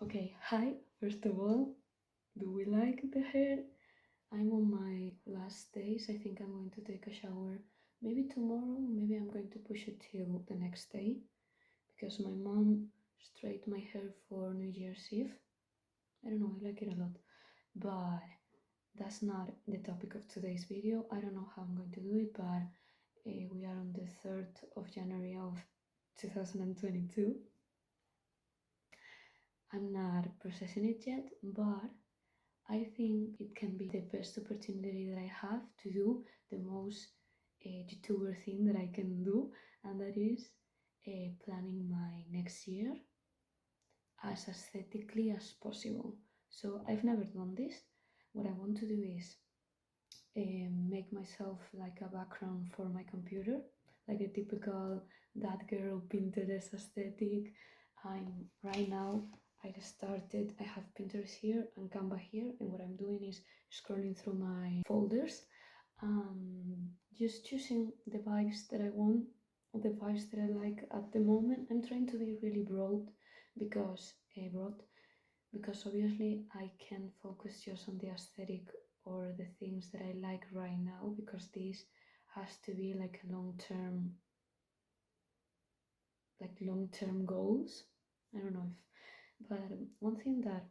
Okay, hi, first of all, do we like the hair? I'm on my last days. I think I'm going to take a shower maybe tomorrow, maybe I'm going to push it till the next day because my mom straightened my hair for New Year's Eve. I don't know, I like it a lot, but that's not the topic of today's video. I don't know how I'm going to do it, but we are on the 3rd of January of 2022. I'm not processing it yet, but I think it can be the best opportunity that I have to do the most YouTuber thing that I can do, and that is planning my next year as aesthetically as possible. So I've never done this. What I want to do is make myself like a background for my computer, like a typical that girl Pinterest aesthetic. I'm right now. I have Pinterest here and Canva here, and what I'm doing is scrolling through my folders, just choosing the vibes that I want, or the vibes that I like at the moment. I'm trying to be really broad, because obviously I can focus just on the aesthetic or the things that I like right now, because this has to be like a long-term goals. I don't know if, but one thing that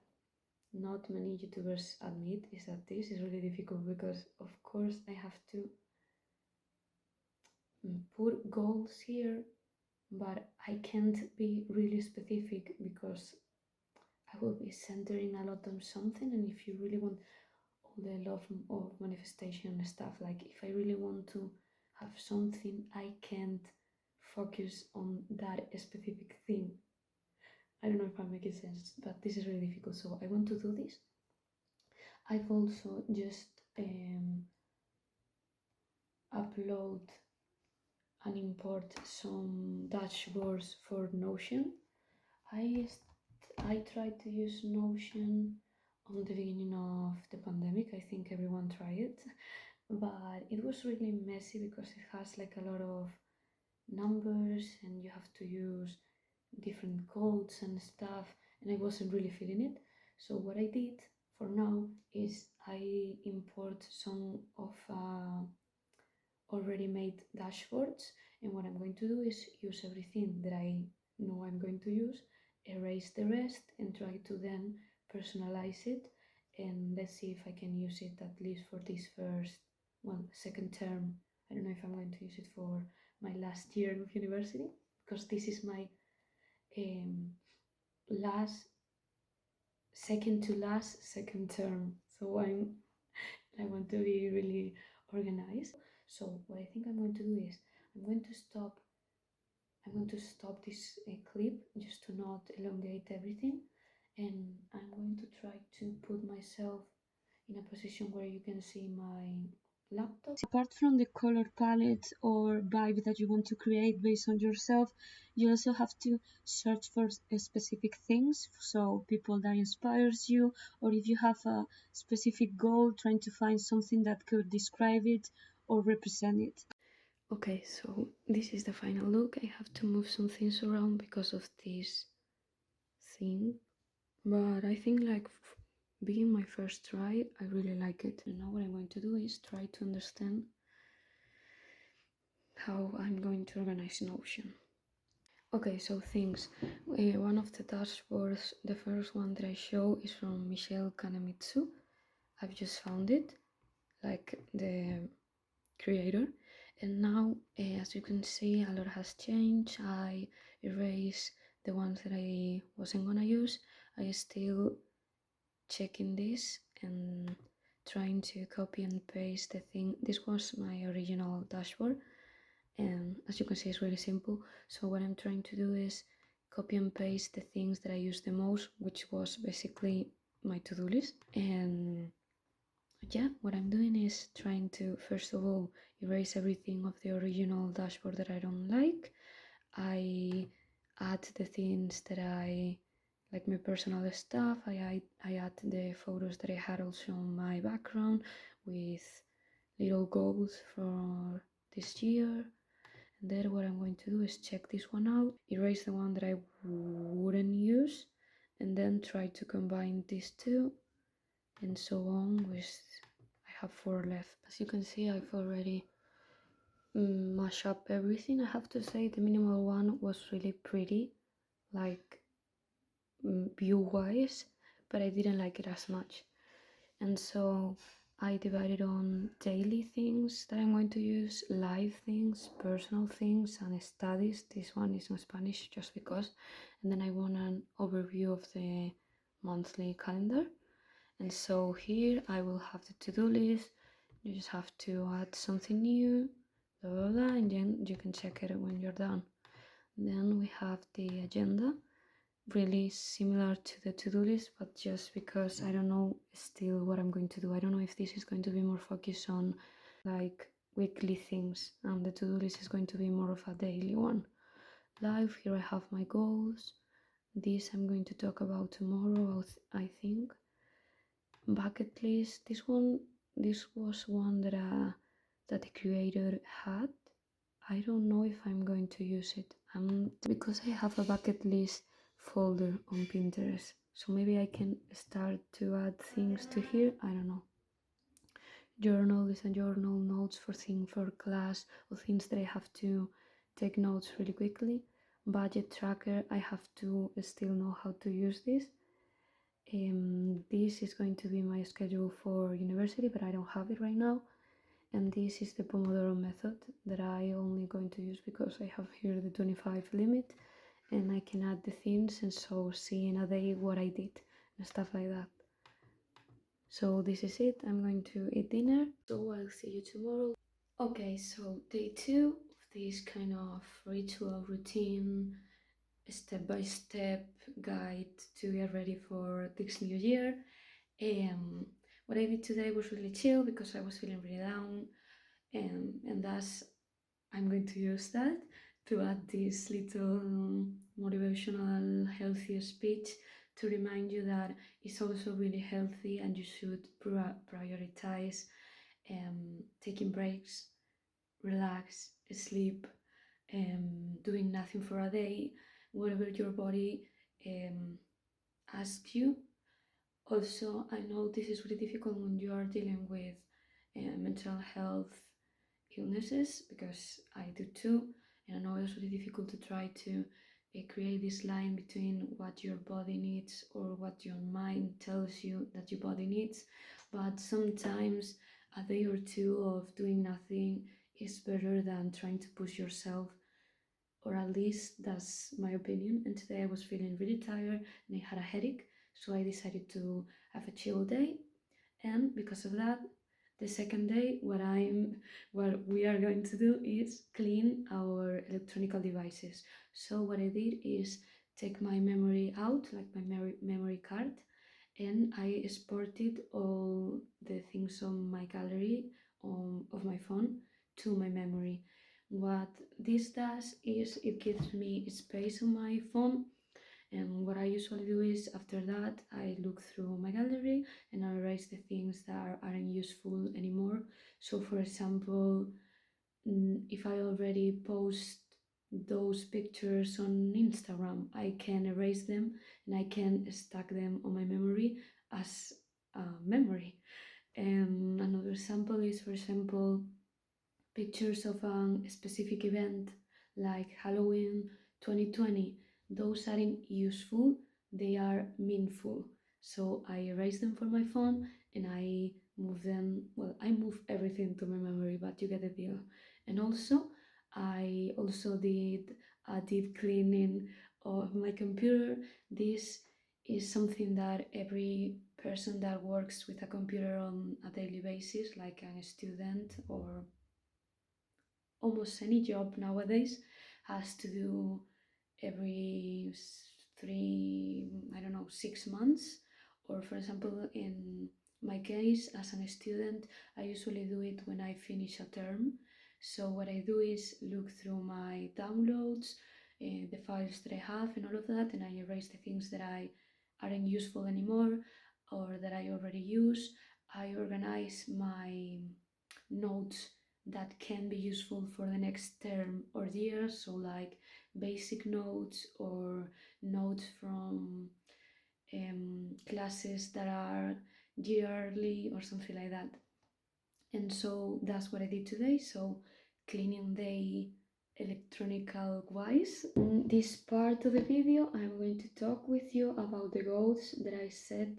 not many YouTubers admit is that this is really difficult, because of course I have to put goals here, but I can't be really specific because I will be centering a lot on something. And if you really want all the love of manifestation stuff, like if I really want to have something, I can't focus on that specific thing. I don't know if I'm making sense, but this is really difficult. So I want to do this. I've also just upload and import some dashboards for Notion. I tried to use Notion on the beginning of the pandemic. I think everyone tried it, but it was really messy because it has like a lot of numbers and you have to use different codes and stuff, and I wasn't really feeling it. So what I did for now is I import some of already made dashboards, and what I'm going to do is use everything that I know I'm going to use, erase the rest, and try to then personalize it. And let's see if I can use it at least for this second term. I don't know if I'm going to use it for my last year of university, because this is my last second to last second term, so I want to be really organized. So what I think I'm going to do is I'm going to stop I'm going to stop this clip just to not elongate everything, and I'm going to try to put myself in a position where you can see my laptop. Apart from the color palette or vibe that you want to create based on yourself, you also have to search for specific things, so people that inspires you, or if you have a specific goal, trying to find something that could describe it or represent it. Okay, so this is the final look. I have to move some things around because of this thing, but I think like being my first try, I really like it. And now what I'm going to do is try to understand how I'm going to organize Notion. Okay, so things. One of the dashboards, the first one that I show is from Michelle Kanemitsu. I've just found it, like the creator. And now, as you can see, a lot has changed. I erased the ones that I wasn't gonna use. I still checking this and trying to copy and paste the thing. This was my original dashboard, and as you can see, it's really simple. So what I'm trying to do is copy and paste the things that I use the most, which was basically my to-do list. And yeah, what I'm doing is trying to first of all erase everything of the original dashboard that I don't like. I add the things that I like, my personal stuff. I add the photos that I had also on my background with little goals for this year. And then what I'm going to do is check this one out, erase the one that I wouldn't use, and then try to combine these two, and so on with, I have 4 left. As you can see, I've already mashed up everything. I have to say the minimal one was really pretty, like view-wise, but I didn't like it as much. And so I divided on daily things that I'm going to use, live things, personal things, and studies. This one is in Spanish just because. And then I want an overview of the monthly calendar. And so here I will have the to-do list. You just have to add something new, blah, blah, blah, and then you can check it when you're done. Then we have the agenda, really similar to the to-do list, but just because I don't know still what I'm going to do. I don't know if this is going to be more focused on like weekly things, and the to-do list is going to be more of a daily one. Live, here I have my goals. This I'm going to talk about tomorrow, I think. Bucket list, this was one that the creator had. I don't know if I'm going to use it. Because I have a bucket list folder on Pinterest, so maybe I can start to add things to here. I don't know. Journal is a journal, notes for things for class or things that I have to take notes really quickly. Budget tracker, I have to still know how to use this. This is going to be my schedule for university, but I don't have it right now. And this is the Pomodoro method that I only going to use because I have here the 25 limit, and I can add the things and so see in a day what I did and stuff like that. So this is it. I'm going to eat dinner, so I'll see you tomorrow. Okay, so day 2 of this kind of ritual routine, step-by-step guide to get ready for this new year. What I did today was really chill because I was feeling really down, and thus I'm going to use that to add this little motivational, healthy speech to remind you that it's also really healthy and you should prioritize taking breaks, relax, sleep, doing nothing for a day, whatever your body asks you. Also, I know this is really difficult when you are dealing with mental health illnesses, because I do too, and I know it's really difficult to try to create this line between what your body needs or what your mind tells you that your body needs, but sometimes a day or two of doing nothing is better than trying to push yourself, or at least that's my opinion. And today I was feeling really tired and I had a headache, so I decided to have a chill day. And because of that, the second day, what we are going to do is clean our electronic devices. So what I did is take my memory out, like my memory card, and I exported all the things on my gallery of my phone to my memory. What this does is it gives me space on my phone, and what I usually do is after that I look through my gallery and I erase the things that aren't useful anymore. So for example, if I already post those pictures on Instagram, I can erase them and I can stack them on my memory as a memory. And another example is, for example, pictures of a specific event like Halloween 2020. Those aren't useful, they are meaningful. So I erase them from my phone and I move them, well, I move everything to my memory, but you get the deal. And also, I also did a deep cleaning of my computer. This is something that every person that works with a computer on a daily basis, like a student or almost any job nowadays, has to do every 6 months. Or for example, in my case, as a student, I usually do it when I finish a term. So what I do is look through my downloads, the files that I have and all of that, and I erase the things that I aren't useful anymore or that I already use. I organize my notes that can be useful for the next term or year, so like basic notes or notes from classes that are yearly or something like that. And so that's what I did today. So cleaning day electronical wise. In this part of the video, I'm going to talk with you about the goals that I set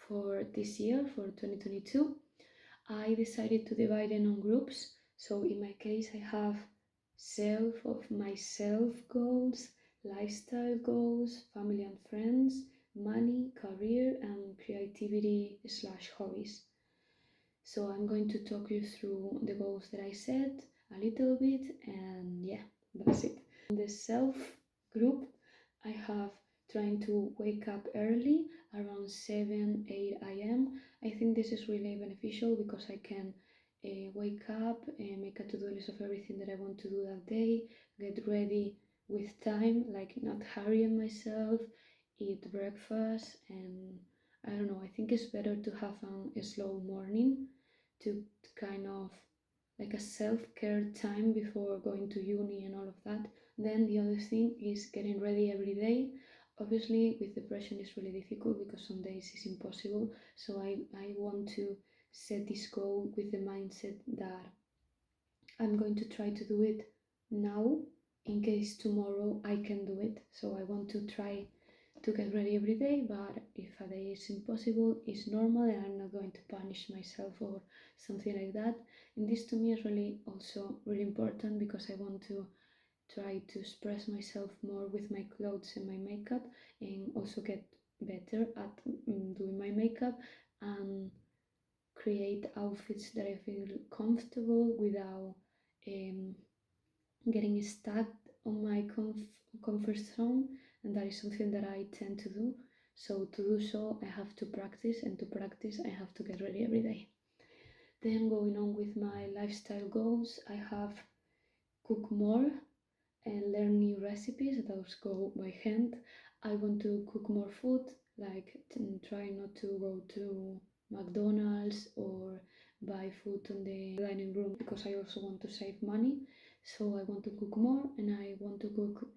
for this year, for 2022. I decided to divide them on groups. So in my case, I have self of myself goals, lifestyle goals, family and friends, money, career, and creativity slash hobbies. So I'm going to talk you through the goals that I set a little bit, and yeah, that's it. In the self group, I have trying to wake up early around 7 8 a.m. I think this is really beneficial because I can wake up and make a to-do list of everything that I want to do that day, get ready with time, like not hurrying myself, eat breakfast, and I don't know, I think it's better to have a slow morning to kind of like a self-care time before going to uni and all of that. Then the other thing is getting ready every day. Obviously with depression it's really difficult because some days it's impossible. So I want to set this goal with the mindset that I'm going to try to do it now in case tomorrow I can do it. So I want to try to get ready every day, but if a day is impossible, it's normal and I'm not going to punish myself or something like that. And this to me is really also really important because I want to try to express myself more with my clothes and my makeup and also get better at doing my makeup and create outfits that I feel comfortable without getting stuck on my comfort zone, and that is something that I tend to do. So to do so, I have to practice, and to practice, I have to get ready every day. Then going on with my lifestyle goals, I have cook more and learn new recipes. Those go by hand. I want to cook more food, like try not to go to McDonald's or buy food on the dining room because I also want to save money. So I want to cook more and I want to cook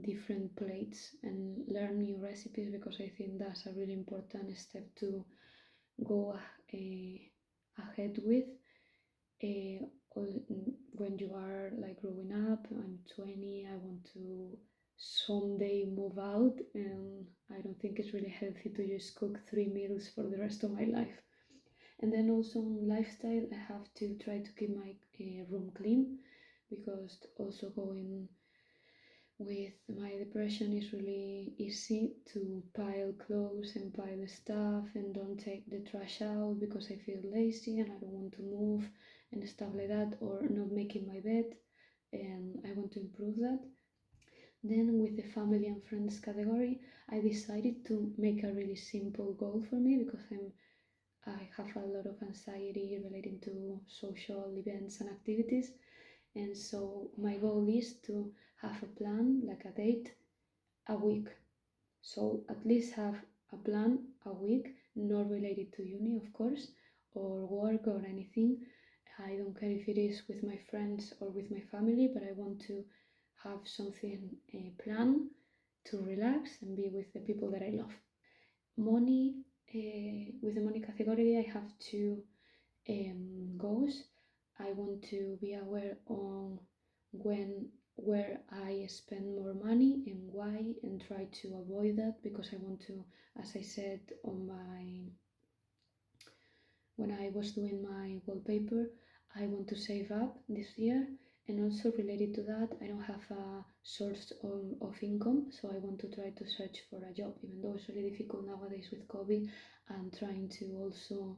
different plates and learn new recipes because I think that's a really important step to go ahead with. Uh, when you are like growing up, I'm 20, I want to someday move out, and I don't think it's really healthy to just cook 3 meals for the rest of my life. And then also on lifestyle, I have to try to keep my room clean because also going with my depression is really easy to pile clothes and pile stuff and don't take the trash out because I feel lazy and I don't want to move and stuff like that, or not making my bed, and I want to improve that. Then with the family and friends category, I decided to make a really simple goal for me because I have a lot of anxiety relating to social events and activities, and so my goal is to have a plan, like a date, a week. So at least have a plan a week, not related to uni, of course, or work or anything. I don't care if it is with my friends or with my family, but I want to have something planned to relax and be with the people that I love. Money, with the money category, I have two goals. I want to be aware on where I spend more money and why, and try to avoid that because I want to, as I said on my when I was doing my wallpaper, I want to save up this year. And also related to that, I don't have a source of income, so I want to try to search for a job, even though it's really difficult nowadays with COVID. I'm trying to also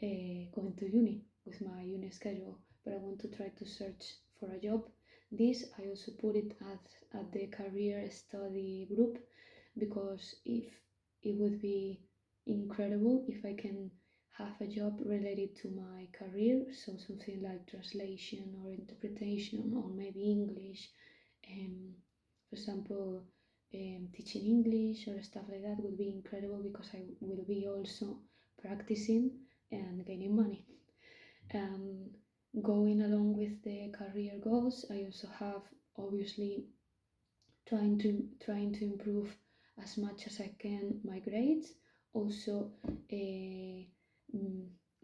going to uni with my uni schedule, but I want to try to search for a job. This I also put it at the career study group because if it would be incredible if I can have a job related to my career, so something like translation or interpretation or maybe English, for example, teaching English or stuff like that would be incredible because I will be also practicing and gaining money. Going along with the career goals, I also have obviously trying to improve as much as I can my grades. Also,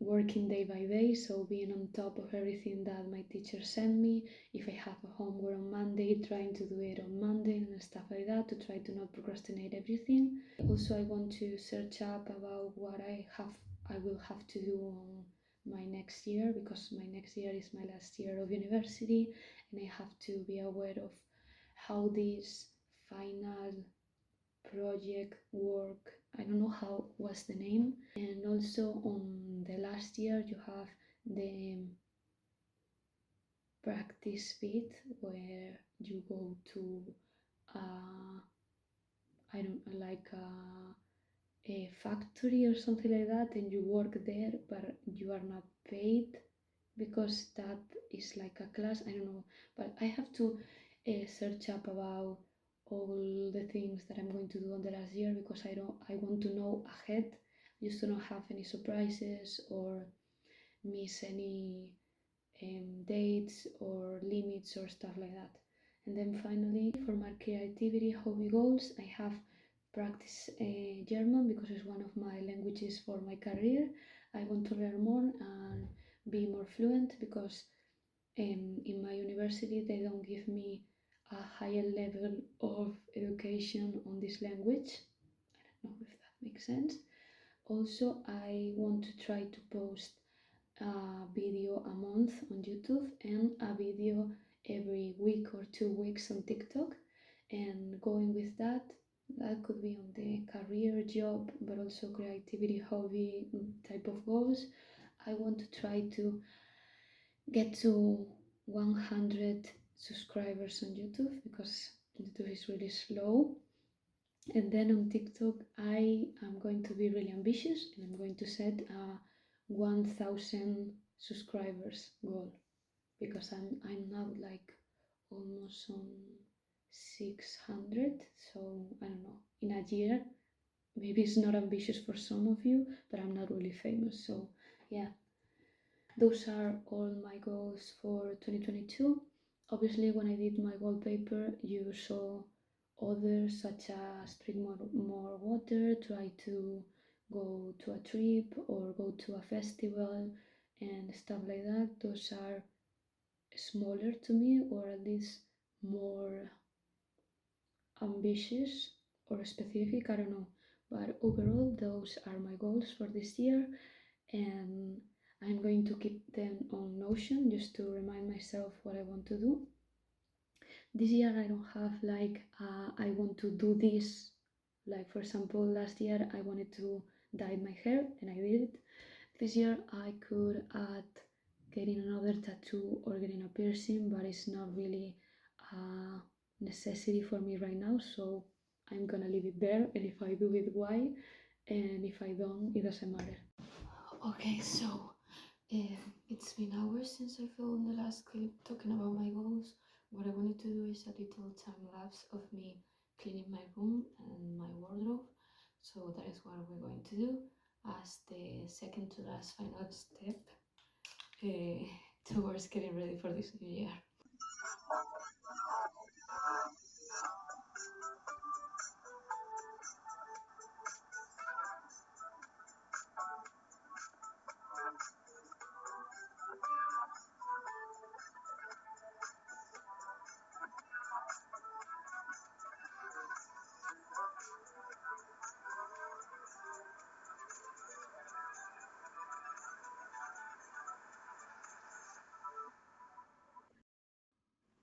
working day by day, so being on top of everything that my teacher sent me. If I have a homework on Monday, trying to do it on Monday and stuff like that to try to not procrastinate everything. Also, I want to search up about what I will have to do on my next year, because my next year is my last year of university, and I have to be aware of how this final project work, I don't know how was the name. And also on the last year you have the practice bit where you go to I don't like a factory or something like that, and you work there but you are not paid, because that is like a class. I don't know, but I have to search up about all the things that I'm going to do on the last year, because I want to know ahead, just to not have any surprises or miss any dates or limits or stuff like that. And then finally, for my creativity hobby goals, I have practice German, because it's one of my languages for my career. I want to learn more and be more fluent, because in my university they don't give me a higher level of education on this language. I don't know if that makes sense. Also, I want to try to post a video a month on YouTube and a video every week or 2 weeks on TikTok. And going with that, that could be on the career job, but also creativity hobby type of goals. I want to try to get to 100 subscribers on YouTube, because YouTube is really slow. And then on TikTok, I am going to be really ambitious, and I'm going to set a 1000 subscribers goal, because I'm now like almost on 600. So I don't know, in a year, maybe it's not ambitious for some of you, but I'm not really famous. So yeah, those are all my goals for 2022. Obviously, when I did my wallpaper, you saw others, such as drink more water, try to go to a trip or go to a festival and stuff like that. Those are smaller to me, or at least more ambitious or specific, I don't know. But overall, those are my goals for this year, and I'm going to keep them on Notion just to remind myself what I want to do. This year I don't have like I want to do this. Like, for example, last year I wanted to dye my hair and I did it. This year I could add getting another tattoo or getting a piercing, but it's not really a necessity for me right now, so I'm gonna leave it there, and if I do it, why? And if I don't, it doesn't matter. Okay, so it's been hours since I filmed the last clip talking about my goals. What I wanted to do is a little time lapse of me cleaning my room and my wardrobe. So that is what we're going to do as the second to last final step uh, towards getting ready for this new year.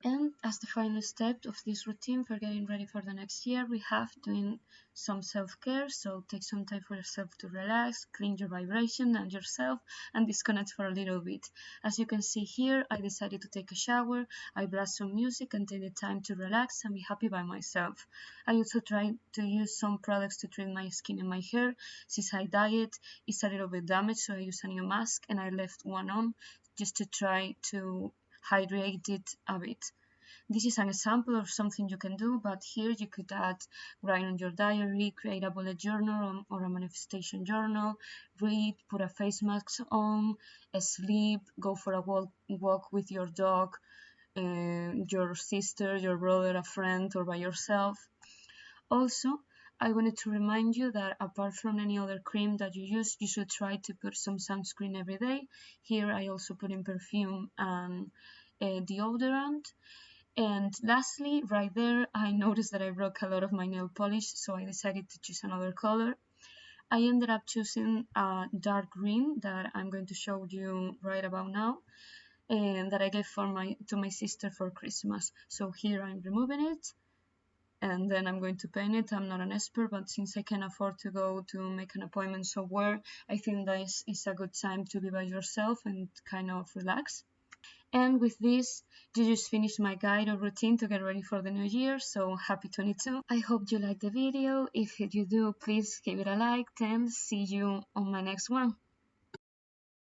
And as the final step of this routine for getting ready for the next year, we have doing some self-care. So take some time for yourself to relax, clean your vibration and yourself, and disconnect for a little bit. As you can see here, I decided to take a shower, I blast some music and take the time to relax and be happy by myself. I also try to use some products to treat my skin and my hair. Since I dyed, it's a little bit damaged, so I use a new mask and I left one on just to try to hydrate it a bit. This is an example of something you can do, but here you could add write on your diary, create a bullet journal or a manifestation journal, read, put a face mask on, sleep, go for a walk with your dog, your sister, your brother, a friend, or by yourself. Also, I wanted to remind you that apart from any other cream that you use, you should try to put some sunscreen every day. Here I also put in perfume and deodorant. And lastly, right there, I noticed that I broke a lot of my nail polish, so I decided to choose another color. I ended up choosing a dark green that I'm going to show you right about now, and that I gave to my sister for Christmas. So here I'm removing it, and then I'm going to paint it. I'm not an expert, but since I can afford to go to make an appointment somewhere, I think that is a good time to be by yourself and kind of relax. And with this, you just finished my guide or routine to get ready for the new year, so happy 22. I hope you liked the video. If you do, please give it a like and see you on my next one.